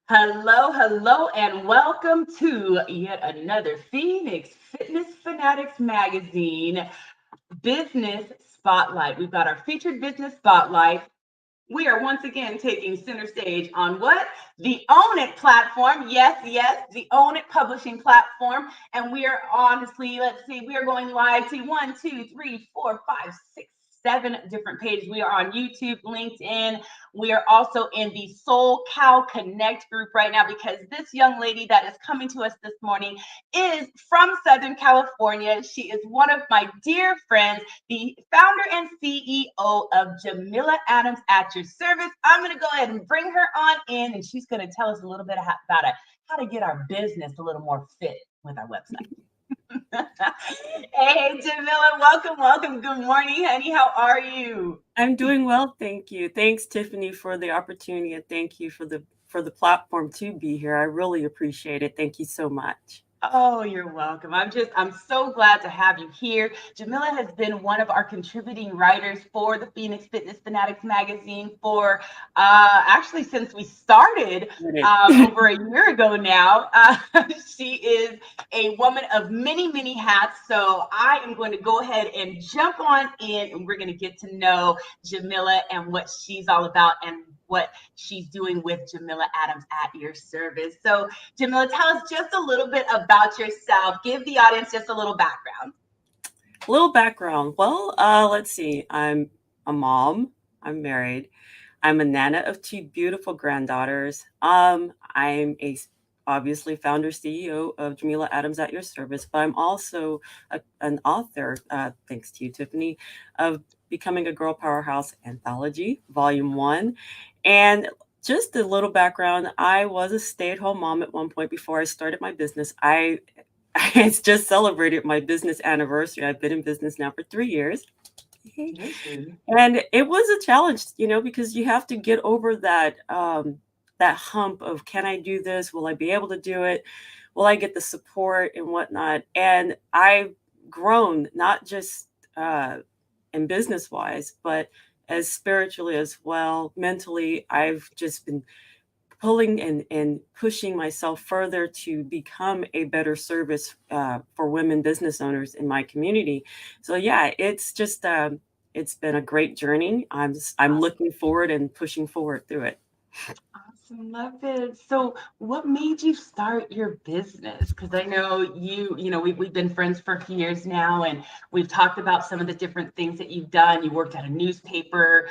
Hello, hello, and welcome to yet another Phoenix Fitness Fanatics magazine business spotlight. We've got our featured business spotlight. We are once again taking center stage on what? The Own It platform. Yes, yes, the Own It publishing platform. And we are honestly, let's see, we are going live to 7 different pages. We are on YouTube, LinkedIn. We are also in the Soul Cow Connect group right now because this young lady that is coming to us this morning is from Southern California. She is one of my dear friends, the founder and CEO of Jameela Adams at your service. I'm going to go ahead and bring her on in, and she's going to tell us a little bit about how to get our business a little more fit with our website. Hey, Jameela, welcome, welcome. Good morning, honey. How are you? I'm doing well, thank you. Thanks, Tiffany, for the opportunity, and thank you for the platform to be here. I really appreciate it. Thank you so much. Oh, you're welcome. I'm so glad to have you here. Jameela has been one of our contributing writers for the Phoenix Fitness Fanatics magazine for actually since we started over a year ago now. She is a woman of many, many hats. So I am going to go ahead and jump on in and we're going to get to know Jameela and what she's all about and what she's doing with Jameela Adams at your service. So Jameela, tell us just a little bit about yourself. Give the audience just a little background. A little background. Well, let's see. I'm a mom. I'm married. I'm a nana of two beautiful granddaughters. I'm a obviously founder CEO of Jameela Adams at your service, but I'm also an author, thanks to you, Tiffany, of Becoming a Girl Powerhouse Anthology, Volume 1. And just a little background, I was a stay-at-home mom at one point before I started my business. I just celebrated my business anniversary. I've been in business now for 3 years. And it was a challenge, because you have to get over that hump of, can I do this? Will I be able to do it? Will I get the support and whatnot? And I've grown, not just in business wise, but as spiritually as well. Mentally, I've just been pulling and pushing myself further to become a better service for women business owners in my community. So yeah, it's been a great journey. I'm looking forward and pushing forward through it. Awesome, love it. So, what made you start your business? Because I know we've been friends for years now, and we've talked about some of the different things that you've done. You worked at a newspaper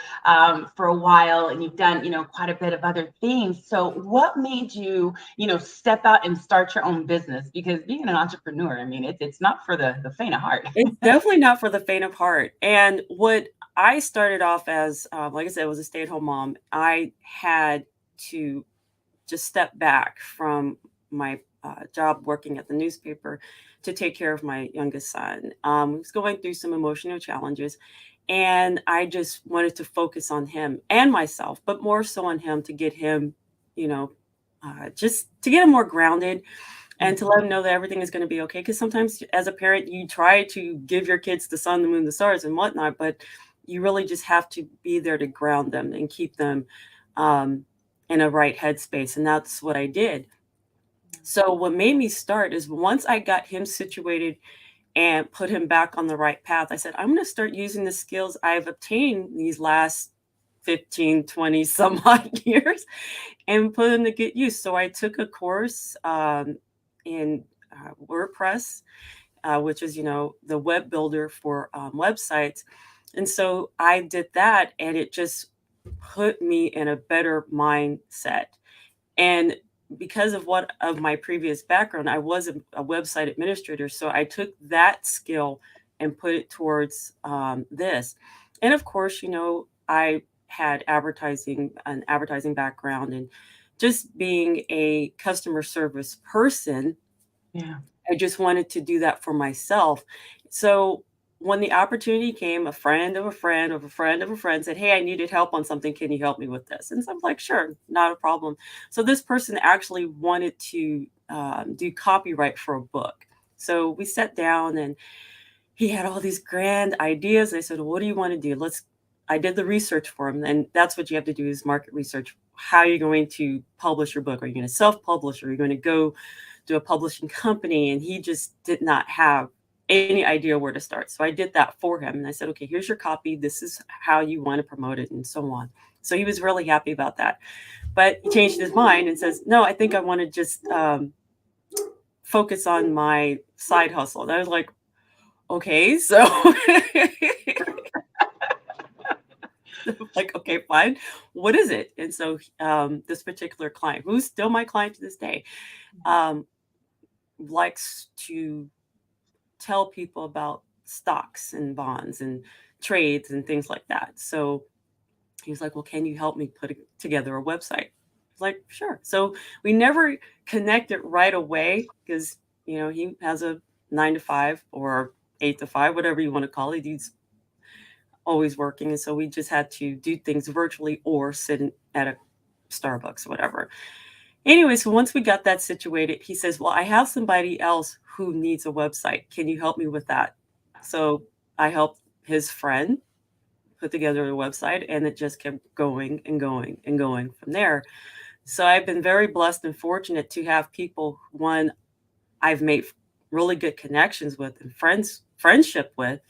for a while, and you've done, quite a bit of other things. So, what made you, step out and start your own business? Because being an entrepreneur, I mean, it's not for the faint of heart. It's definitely not for the faint of heart. And what I started off as, like I said, I was a stay-at-home mom. I had to just step back from my job working at the newspaper to take care of my youngest son. He was going through some emotional challenges, and I just wanted to focus on him and myself, but more so on him to get him, just to get him more grounded and to let them know that everything is going to be okay. Because sometimes as a parent, you try to give your kids the sun, the moon, the stars and whatnot, but you really just have to be there to ground them and keep them in a right headspace. And that's what I did. So what made me start is once I got him situated and put him back on the right path, I said, I'm going to start using the skills I've obtained these last 15, 20 some odd years and put them to get use. So I took a course in WordPress, which is, the web builder for websites. And so I did that, and it just put me in a better mindset. And because of my previous background, I was a website administrator. So I took that skill and put it towards this. And of course, I had an advertising background, and just being a customer service person, Yeah. I just wanted to do that for myself. So when the opportunity came, a friend of a friend of a friend of a friend said, hey, I needed help on something. Can you help me with this? And so I'm like, sure, not a problem. So this person actually wanted to do copyright for a book. So we sat down, and he had all these grand ideas. I said, well, what do you want to do? I did the research for him, and that's what you have to do is market research. How are you going to publish your book? Are you going to self-publish? Or are you going to go to a publishing company? And he just did not have any idea where to start. So I did that for him. And I said, okay, here's your copy. This is how you want to promote it, and so on. So he was really happy about that. But he changed his mind and says, no, I think I want to just focus on my side hustle. And I was like, okay, so like, okay, fine. What is it? And so this particular client, who's still my client to this day, likes to tell people about stocks and bonds and trades and things like that. So he was like, well, can you help me put together a website? I was like, sure. So we never connected right away because, you know, he has a 9 to 5 or 8 to 5, whatever you want to call it. He's always working. And so we just had to do things virtually or sit at a Starbucks or whatever. Anyway, so once we got that situated, he says, well, I have somebody else who needs a website. Can you help me with that? So I helped his friend put together a website, and it just kept going and going and going from there. So I've been very blessed and fortunate to have people, one, I've made really good connections with and friendship with,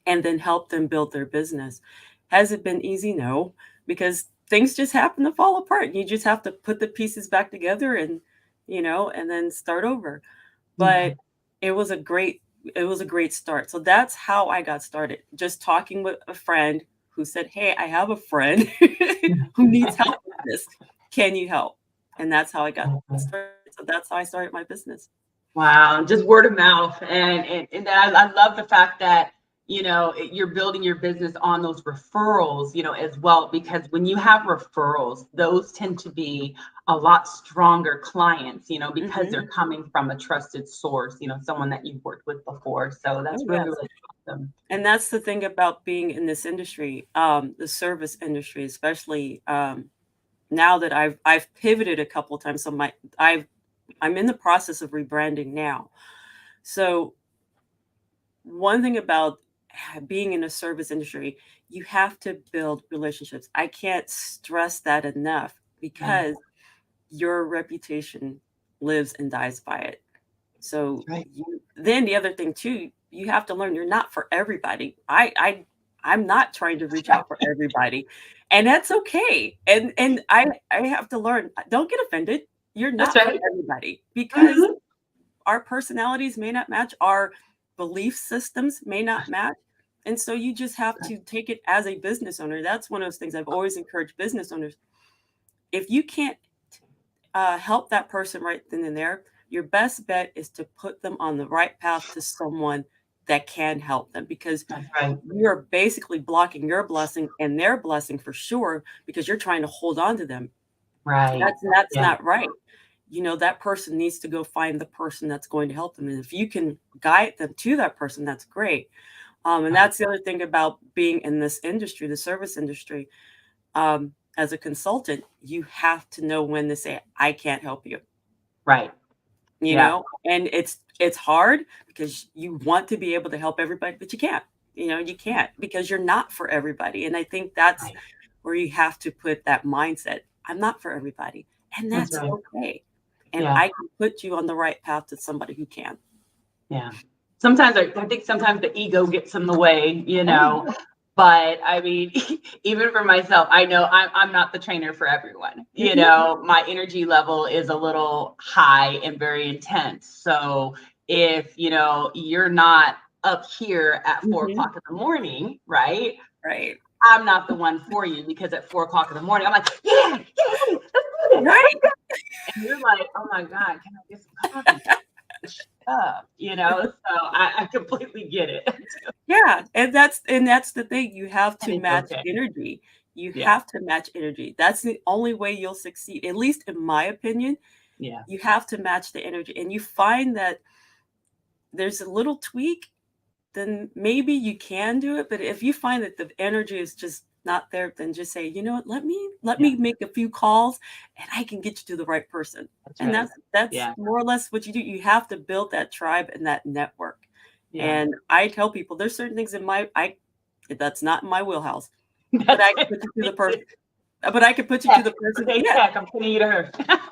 and then help them build their business. Has it been easy? No, because things just happen to fall apart. You just have to put the pieces back together and, you know, and then start over. But it was a great start. So that's how I got started. Just talking with a friend who said, hey, I have a friend who needs help with this. Can you help? And that's how I got started. So that's how I started my business. Wow, just word of mouth. And I love the fact that, you know, you're building your business on those referrals, you know, as well, because when you have referrals, those tend to be a lot stronger clients, you know, because they're coming from a trusted source, you know, someone that you've worked with before. So that's really awesome. And that's the thing about being in this industry, the service industry, especially now that I've pivoted a couple of times. So I'm in the process of rebranding now. So one thing about being in a service industry, you have to build relationships. I can't stress that enough because your reputation lives and dies by it. So then the other thing too, you have to learn you're not for everybody. I'm not trying to reach out for everybody, and that's okay. And I have to learn. Don't get offended. You're not for everybody because our personalities may not match, our belief systems may not match. And so you just have to take it as a business owner. That's one of those things I've always encouraged business owners. If you can't help that person right then and there, your best bet is to put them on the right path to someone that can help them, because you're basically blocking your blessing and their blessing for sure, because you're trying to hold on to them. That's not right. You know, that person needs to go find the person that's going to help them. And if you can guide them to that person, that's great. And that's the other thing about being in this industry, the service industry. As a consultant, you have to know when to say, I can't help you. You know, and it's hard because you want to be able to help everybody, but you can't. You know, you can't because you're not for everybody. And I think that's where you have to put that mindset. I'm not for everybody. And that's okay. And I can put you on the right path to somebody who can. Sometimes I think sometimes the ego gets in the way, you know. But I mean, even for myself, I know I'm not the trainer for everyone. You know, my energy level is a little high and very intense. So if, you know, you're not up here at 4 o'clock in the morning, right? I'm not the one for you, because at 4 o'clock in the morning, I'm like, let's do it. And you're like, oh my God, can I get some coffee? You know, so I completely get it. And that's the thing. You have to match energy. You have to match energy. That's the only way you'll succeed, at least in my opinion. You have to match the energy, and you find that there's a little tweak, then maybe you can do it. But if you find that the energy is just not there, then just say, you know what, let me make a few calls and I can get you to the right person. That's more or less what you do. You have to build that tribe and that network. And I tell people there's certain things in That's not in my wheelhouse. But That's I can put you to the person. But I could put you to the person. Okay, Yeah, check. I'm sending you to her.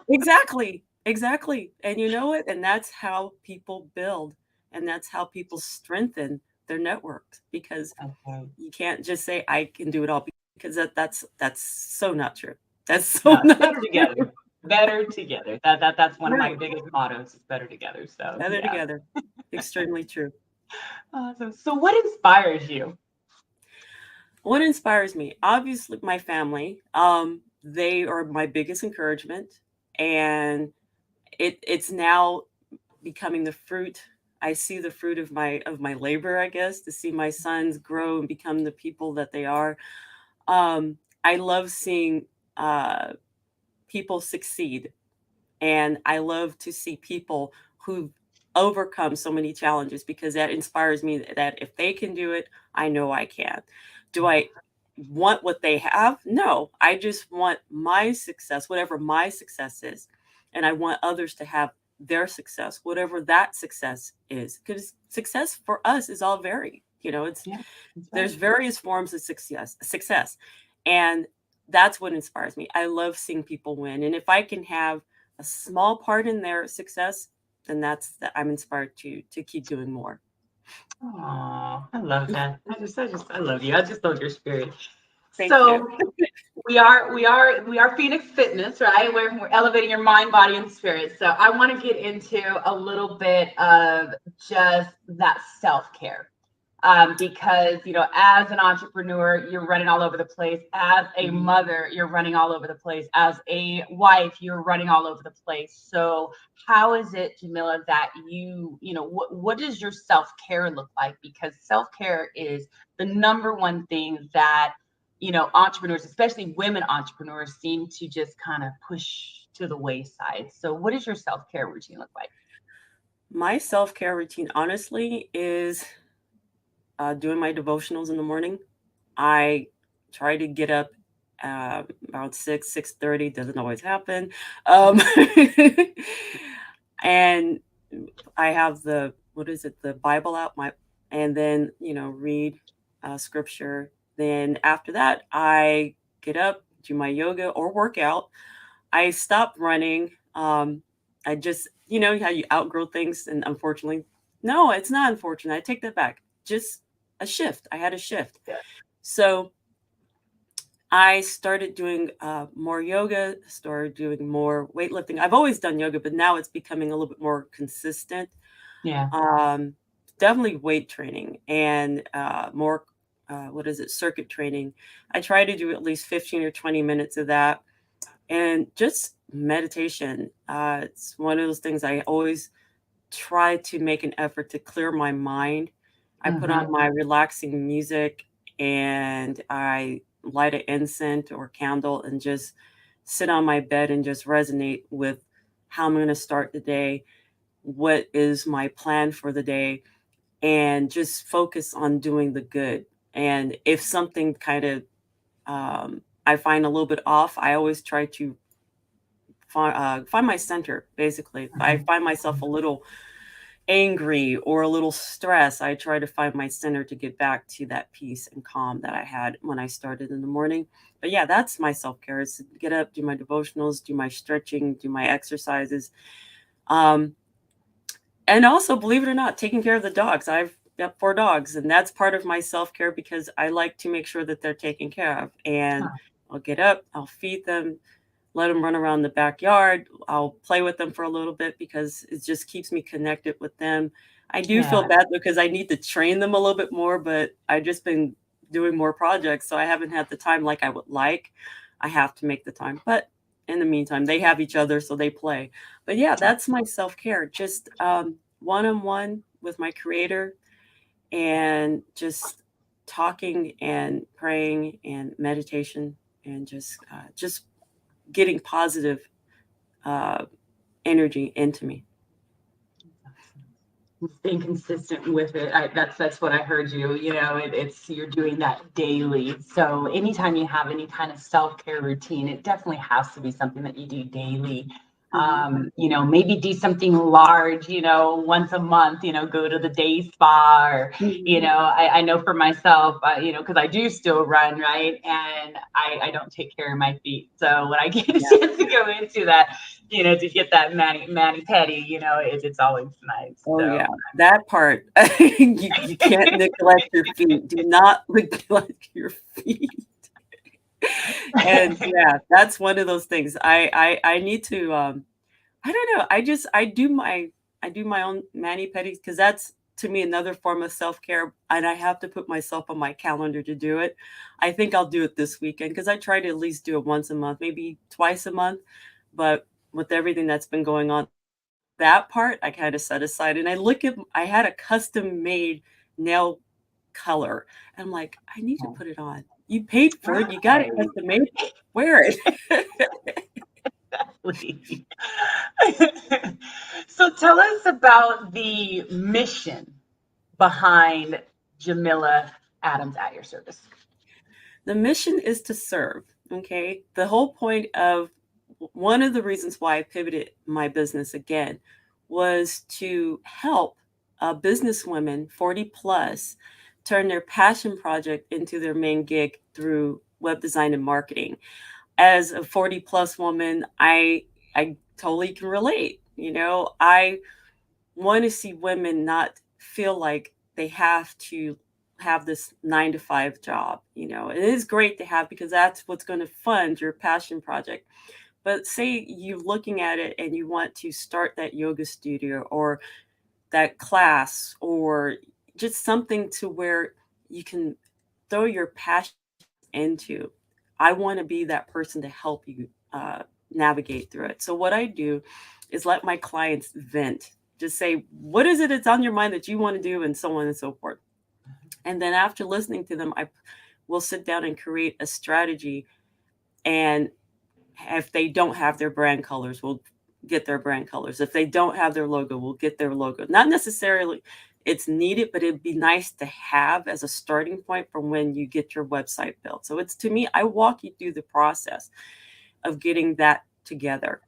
exactly. Exactly. And you know what? And that's how people build, and that's how people strengthen their networks, because Okay. you can't just say I can do it all, because that's so not true. That's so No, not better true. together. Better together. That's one of my Right. biggest mottos is better together. So Gather yeah. together. Extremely true. Awesome. So what inspires you? What inspires me? Obviously, my family. They are my biggest encouragement, and it's now becoming the fruit. I see the fruit of my labor, I guess, to see my sons grow and become the people that they are. I love seeing uh, people succeed, and I love to see people who've overcome so many challenges, because that inspires me that if they can do it, I know I can. Do I want what they have? No, I just want my success, whatever my success is. And I want others to have their success, whatever that success is. Because success for us is all varied. It's Yeah, that's right. there's various forms of success. And that's what inspires me. I love seeing people win. And if I can have a small part in their success, then I'm inspired to keep doing more. Oh, I love that. I love you. I just love your spirit. Thank you. So we are Phoenix Fitness, right? We're elevating your mind, body, and spirit. So I want to get into a little bit of just that self-care. Because as an entrepreneur, you're running all over the place. As a mother, you're running all over the place. As a wife, you're running all over the place. So how is it, Jameela, that what does your self-care look like? Because self-care is the number one thing that entrepreneurs, especially women entrepreneurs, seem to just kind of push to the wayside. So what does your self-care routine look like? My self-care routine, honestly, is doing my devotionals in the morning. I try to get up about 6:30. Doesn't always happen. And I have the Bible out, and then read scripture. Then after that, I get up, do my yoga or workout. I stopped running. I just, how you outgrow things, and unfortunately, no, it's not unfortunate. I take that back. Just a shift. I had a shift. Yeah. So I started doing more yoga, started doing more weightlifting. I've always done yoga, but now it's becoming a little bit more consistent. Yeah. Um, Definitely weight training and more, circuit training. I try to do at least 15 or 20 minutes of that. And just meditation. It's one of those things I always try to make an effort to clear my mind. I put on my relaxing music, and I light an incense or candle and just sit on my bed and just resonate with how I'm going to start the day, what is my plan for the day, and just focus on doing the good. And if something kind of I find a little bit off, I always try to find my center. Basically, if I find myself a little angry or a little stressed, I try to find my center to get back to that peace and calm that I had when I started in the morning. But yeah, that's my self-care, is to get up, do my devotionals, do my stretching, do my exercises. Um, and also, believe it or not, taking care of the dogs. I've got 4 dogs, and that's part of my self-care, because I like to make sure that they're taken care of. And I'll get up, I'll feed them, let them run around the backyard. I'll play with them for a little bit, because it just keeps me connected with them. I do feel Yeah. bad because I need to train them a little bit more, but I've just been doing more projects, so I haven't had the time like I would like. I have to make the time, but in the meantime, they have each other, so they play. But yeah, that's my self-care, just one-on-one with my creator, and just talking and praying and meditation, and just getting positive uh, energy into me. Staying consistent with it. That's what I heard you. It's you're doing that daily. So anytime you have any kind of self-care routine, it definitely has to be something that you do daily. Mhm. Maybe do something large, once a month, go to the day spa or, Mhm. I know for myself, because I do still run, right? And I don't take care of my feet. So when I get a Yeah. chance to go into that, to get that mani pedi, it's always nice. Oh, yeah. So That part. You can't neglect your feet. Do not neglect your feet. And yeah, that's one of those things. I need to, I don't know. I do my own mani pedis because that's to me another form of self-care, and I have to put myself on my calendar to do it. I think I'll do it this weekend because I try to at least do it once a month, maybe twice a month. But with everything that's been going on, that part I kind of set aside. And I had a custom made nail color. I'm like, I need to put it on. You paid for it. You got it right. custom made. Wear it. So tell us about the mission behind Jameela Adams at your service. The mission is to serve. Okay. The whole point of one of the reasons why I pivoted my business again was to help business women 40 plus turn their passion project into their main gig through web design and marketing. As a 40 plus woman, I totally can relate. I want to see women not feel like they have to have this 9 to 5 job. It is great to have because that's what's going to fund your passion project. But say you're looking at it and you want to start that yoga studio or that class or just something to where you can throw your passion into. I want to be that person to help you navigate through it. So what I do is let my clients vent. Just say, what is it that's on your mind that you want to do, and so on and so forth. And then after listening to them, I will sit down and create a strategy. And if they don't have their brand colors, we'll get their brand colors. If they don't have their logo, we'll get their logo. Not necessarily it's needed, but it'd be nice to have as a starting point from when you get your website built. So it's to me, I walk you through the process of getting that together.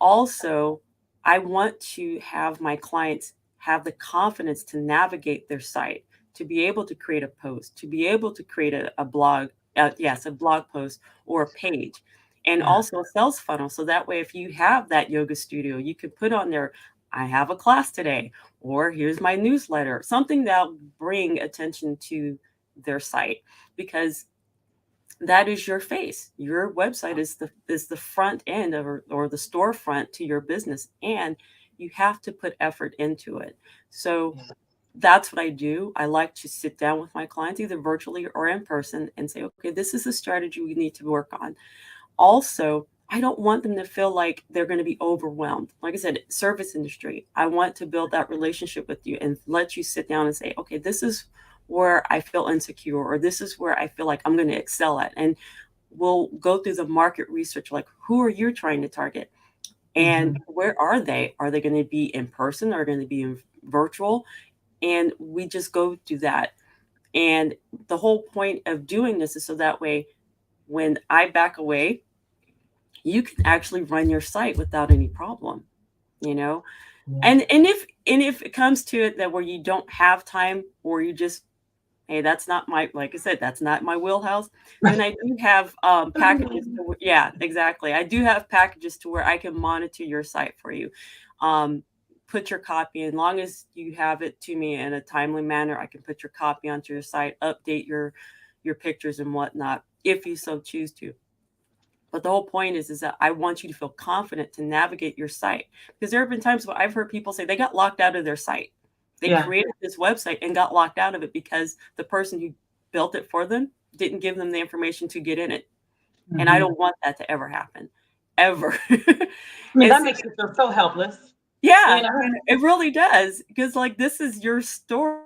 Also, I want to have my clients have the confidence to navigate their site, to be able to create a post, to be able to create a blog, yes, a blog post or a page, and Yeah. also a sales funnel. So that way, if you have that yoga studio, you can put on there, I have a class today, or here's my newsletter, something that'll bring attention to their site because that is your face. Your website is the front end of or the storefront to your business, and you have to put effort into it. So that's what I do. I like to sit down with my clients either virtually or in person and say, okay, this is a strategy we need to work on. Also, I don't want them to feel like they're going to be overwhelmed. Like I said, service industry, I want to build that relationship with you and let you sit down and say, okay, this is where I feel insecure, or this is where I feel like I'm going to excel at. And we'll go through the market research, like who are you trying to target? And where are they? Are they going to be in person? Are going to be in virtual? And we just go through that. And the whole point of doing this is so that way, when I back away, you can actually run your site without any problem, you know? Yeah. And if it comes to it that where you don't have time or you just, hey, that's not my, like I said, that's not my wheelhouse, then I do have packages yeah, exactly. I do have packages to where I can monitor your site for you. Um, put your copy in, long as you have it to me in a timely manner, I can put your copy onto your site, update your pictures and whatnot, if you so choose to. But the whole point is that I want you to feel confident to navigate your site. Because there have been times where I've heard people say they got locked out of their site. They Yeah. created this website and got locked out of it because the person who built it for them didn't give them the information to get in it. And I Mhm. don't want that to ever happen. Ever. I mean, And that see, makes you feel so helpless. You yeah, know? and it really does. Because like this is your story,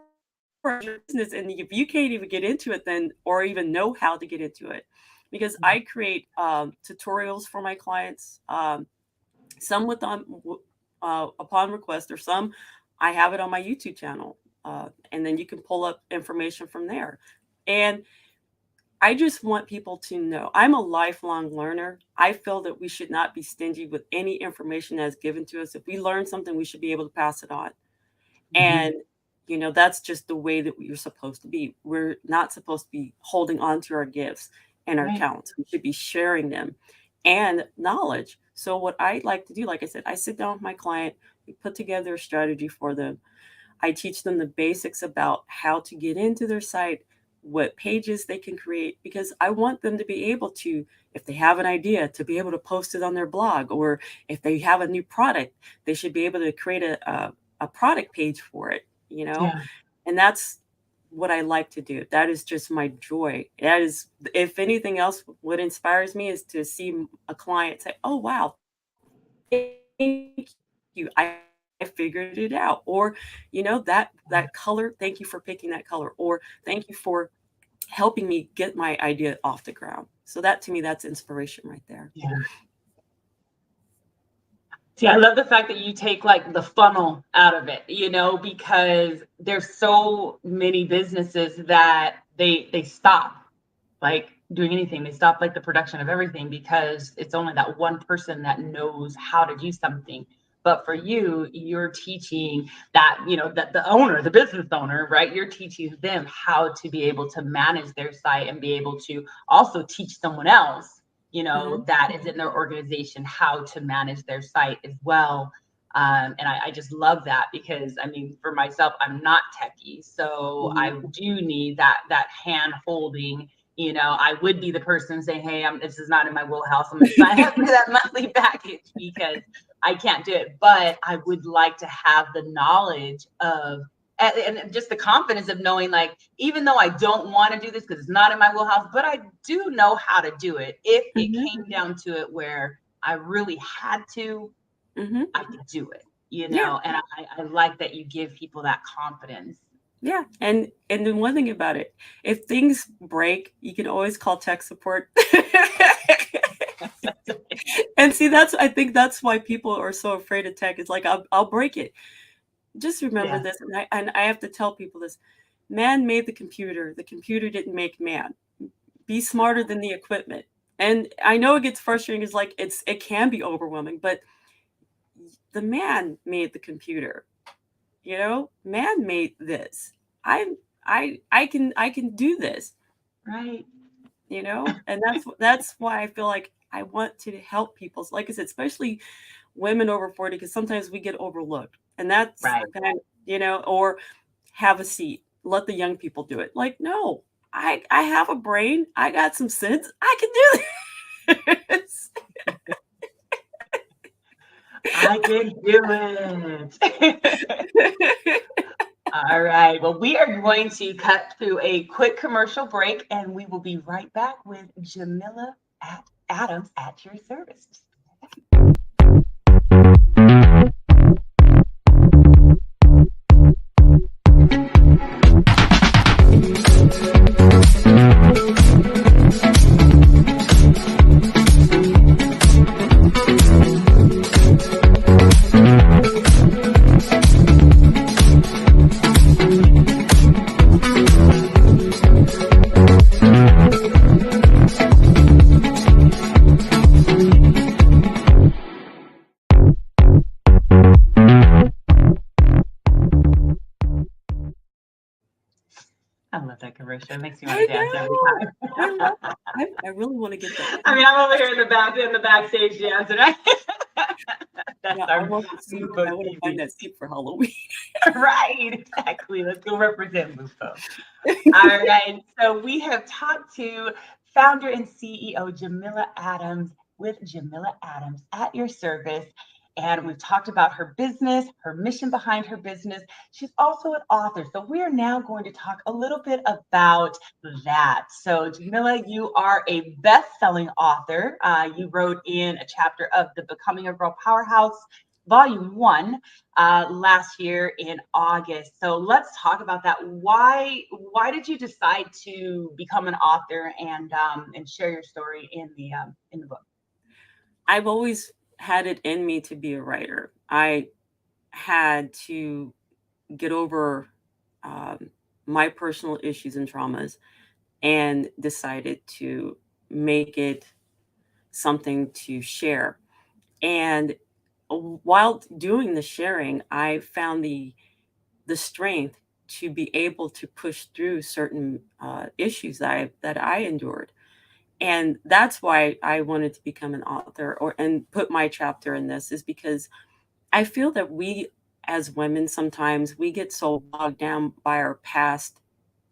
your business, and if you can't even get into it then or even know how to get into it. Because I create tutorials for my clients, some with upon request, or some I have it on my YouTube channel, and then you can pull up information from there. And I just want people to know I'm a lifelong learner. I feel that we should not be stingy with any information that's given to us. If we learn something, we should be able to pass it on. Mhm. And, that's just the way that we're supposed to be. We're not supposed to be holding on to our gifts and our Right. talents. We should be sharing them and knowledge. So, what I like to do, like I said, I sit down with my client, we put together a strategy for them. I teach them the basics about how to get into their site, what pages they can create, because I want them to be able to, if they have an idea, to be able to post it on their blog, or if they have a new product, they should be able to create a product page for it, Yeah. and that's what I like to do. That is just my joy. That is, if anything else, what inspires me is to see a client say, "Oh, wow, thank you. I figured it out." Or, that color, thank you for picking that color. Or thank you for helping me get my idea off the ground. So that to me, that's inspiration right there. Yeah. See, I love the fact that you take like the funnel out of it, because there's so many businesses that they stop like doing anything. They stop like the production of everything because it's only that one person that knows how to do something. But for you, you're teaching that, that the owner, the business owner, right? You're teaching them how to be able to manage their site and be able to also teach someone else, Mhm. that is in their organization how to manage their site as well. And I just love that because I mean, for myself, I'm not techie, so Mhm. I do need that hand holding. I would be the person saying, "Hey, this is not in my wheelhouse. I'm going to sign up for that monthly package because I can't do it." But I would like to have the knowledge of and just the confidence of knowing, like, even though I don't want to do this because it's not in my wheelhouse, but I do know how to do it. If it Mhm. came down to it where I really had to, Mhm. I could do it. Yeah. And I like that you give people that confidence. Yeah. And then one thing about it, if things break, you can always call tech support. And see, I think that's why people are so afraid of tech. It's like, I'll break it. Just remember Yeah, this, and I have to tell people this: man made the computer. The computer didn't make man. Be smarter than the equipment. And I know it gets frustrating. It's like it can be overwhelming, but the man made the computer. Man made this. I can do this. right, And that's why I feel like I want to help people. Like I said, especially women over 40, because sometimes we get overlooked, and that's right. kind of, or have a seat, let the young people do it. Like, no, I have a brain, I got some sense, I can do this. I can do it. All right. Well, we are going to cut through a quick commercial break and we will be right back with Jameela at Adams at your service. I love that commercial. It makes me want to I dance every know. I love time. I really want to get that. I mean, I'm over here in the backstage dancing, right? That's Yeah, I our want the suit, and I Lupo want to find TV. that suit for Halloween. Right, exactly. Let's go represent Lupo. All right. So we have talked to founder and CEO Jameela Adams with Jameela Adams at your service. And we've talked about her business, her mission behind her business. She's also an author. So we're now going to talk a little bit about that. So, Jameela, you are a best selling author. You wrote in a chapter of the Becoming a Girl Powerhouse, Volume 1, last year in August. So let's talk about that. Why did you decide to become an author and share your story in the book? I've always had it in me to be a writer. I had to get over um, my personal issues and traumas. and decided to make it something to share. And while doing the sharing, I found the strength to be able to push through certain issues that I endured. And that's why I wanted to become an author or and put my chapter in this, is because I feel that we as women sometimes we get so bogged down by our past,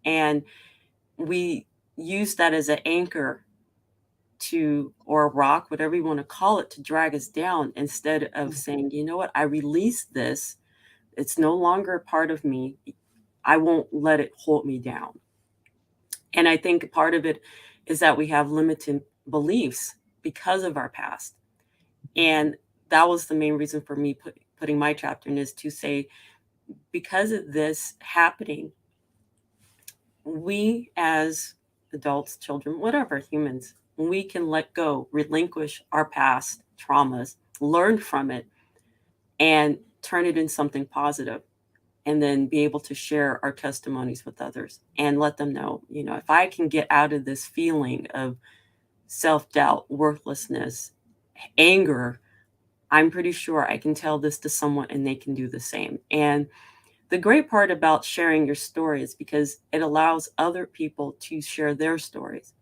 and we use that as an anchor to, or a rock, whatever you want to call it, to drag us down, instead of saying, you know what, I release this. It's no longer a part of me. I won't let it hold me down. And I think part of it is that we have limited beliefs because of our past. And that was the main reason for me putting my chapter in, is to say, because of this happening, we as adults, children, whatever, humans, we can let go, relinquish our past traumas, learn from it, and turn it into something positive, and then be able to share our testimonies with others and let them know, if I can get out of this feeling of self doubt, worthlessness, anger, I'm pretty sure I can tell this to someone and they can do the same. And the great part about sharing your story is because it allows other people to share their stories,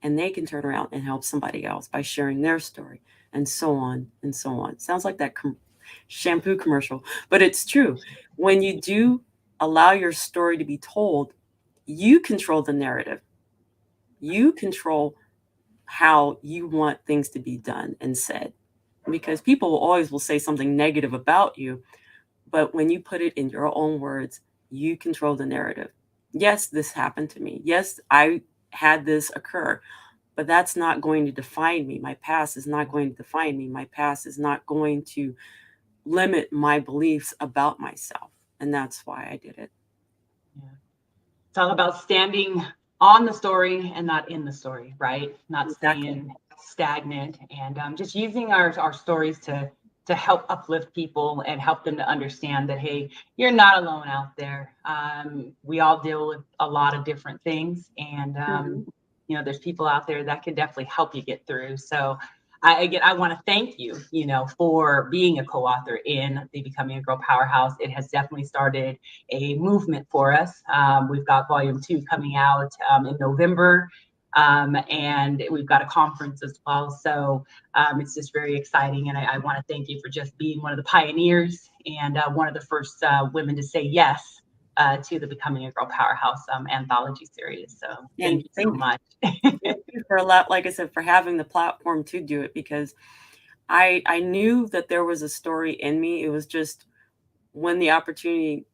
and they can turn around and help somebody else by sharing their story, and so on and so on. Sounds like that shampoo commercial, but it's true. When you do allow your story to be told, you control the narrative. You control how you want things to be done and said, because people will say something negative about you, but when you put it in your own words, you control the narrative. Yes, this happened to me. Yes, I had this occur, but that's not going to define me. My past is not going to define me. My past is not going to limit my beliefs about myself. And that's why I did it. Yeah. It's all about standing on the story and not in the story, right? Not Exactly. staying stagnant, and just using our stories to help uplift people and help them to understand that, hey, you're not alone out there. We all deal with a lot of different things, and Mhm. there's people out there that can definitely help you get through. So I want to thank you, for being a co-author in the Becoming a Girl Powerhouse. It has definitely started a movement for us. We've got volume 2 coming out in November, and we've got a conference as well. So it's just very exciting, and I want to thank you for just being one of the pioneers and one of the first women to say yes to the Becoming a Girl Powerhouse anthology series. So And thank you so much. thank you for a lot, like I said, for having the platform to do it, because I knew that there was a story in me. It was just when the opportunity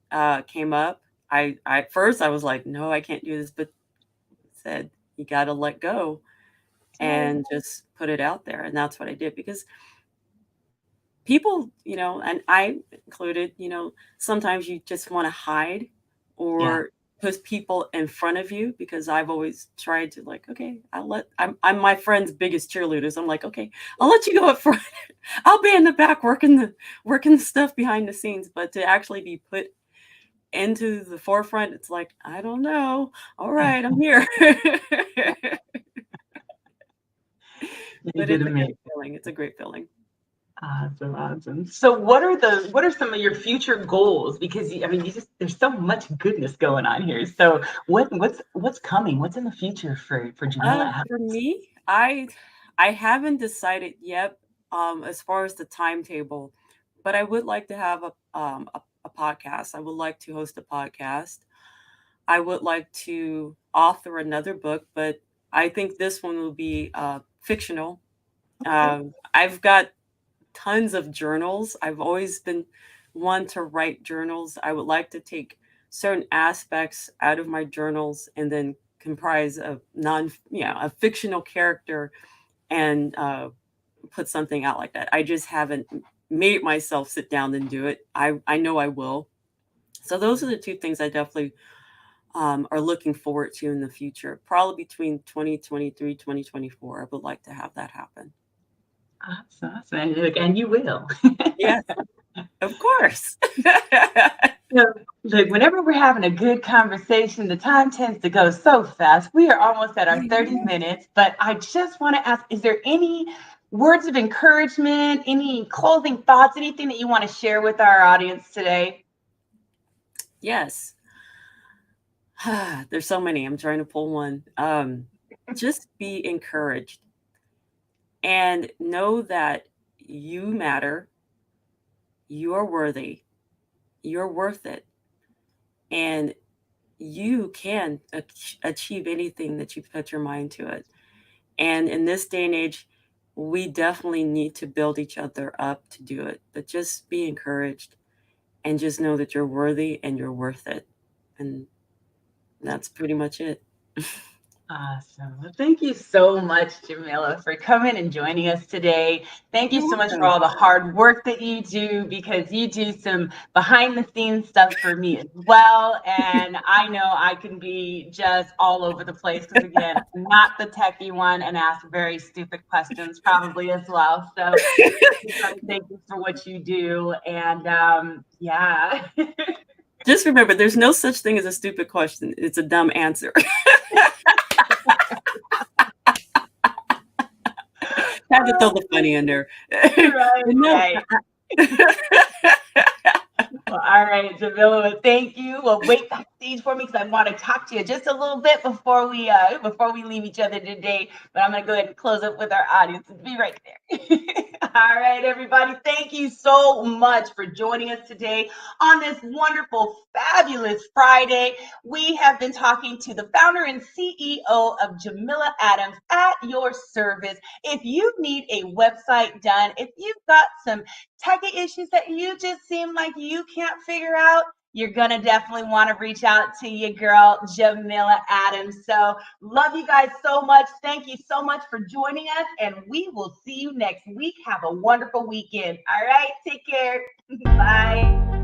came up, I at first I was like, no, I can't do this, but said you got to let go and just put it out there, and that's what I did, because people, and I included, sometimes you just want to hide Yeah. or put people in front of you, because I've always tried to, like, okay, I'm my friend's biggest cheerleaders. I'm like, okay, I'll let you go up front. I'll be in the back working the stuff behind the scenes, but to actually be put into the forefront, it's like, I don't know. All right, I'm here. You But did it's a great amazing. feeling. It's a great feeling. Awesome, awesome. So what are some of your future goals? Because there's so much goodness going on here. So what's coming? What's in the future for Jameela? For me, I haven't decided yet, as far as the timetable, but I would like to have a podcast. I would like to host a podcast. I would like to author another book, but I think this one will be fictional. Okay. I've got tons of journals. I've always been one to write journals. I would like to take certain aspects out of my journals and then comprise a fictional character, and put something out like that. I just haven't made myself sit down and do it. I know I will. So those are the two things I definitely are looking forward to in the future. Probably between 2023, 2024. I would like to have that happen. Awesome, awesome. And you will. Yes. Of course. So, look, whenever we're having a good conversation, the time tends to go so fast. We are almost at our 30 minutes, but I just want to ask, is there any words of encouragement, any closing thoughts, anything that you want to share with our audience today? Yes. There's so many. I'm trying to pull one. Just be encouraged and know that you matter, you are worthy, you're worth it, and you can achieve anything that you put your mind to it. And in this day and age, we definitely need to build each other up to do it. But just be encouraged and just know that you're worthy and you're worth it. And that's pretty much it. Awesome. Well, thank you so much, Jameela, for coming and joining us today. Thank you You're so much for welcome. all the hard work that you do, because you do some behind the scenes stuff for me as well. And I know I can be just all over the place because, again, I'm not the techie one and ask very stupid questions probably as well. So just want to thank you for what you do. And yeah. Just remember, there's no such thing as a stupid question. It's a dumb answer. Had to throw the funny in there. Right, But no. right. Well, all right, Jamila, thank you. Well, wait backstage for me because I want to talk to you just a little bit before we leave each other today. But I'm gonna go ahead and close up with our audience. Be right there. All right, everybody. Thank you so much for joining us today on this wonderful, fabulous Friday. We have been talking to the founder and CEO of Jameela Adams at your service. If you need a website done, if you've got some techie issues that you just seem like you can't figure out, you're gonna definitely want to reach out to your girl, Jameela Adams. So love you guys so much. Thank you so much for joining us, and we will see you next week. Have a wonderful weekend. All right, take care. Bye.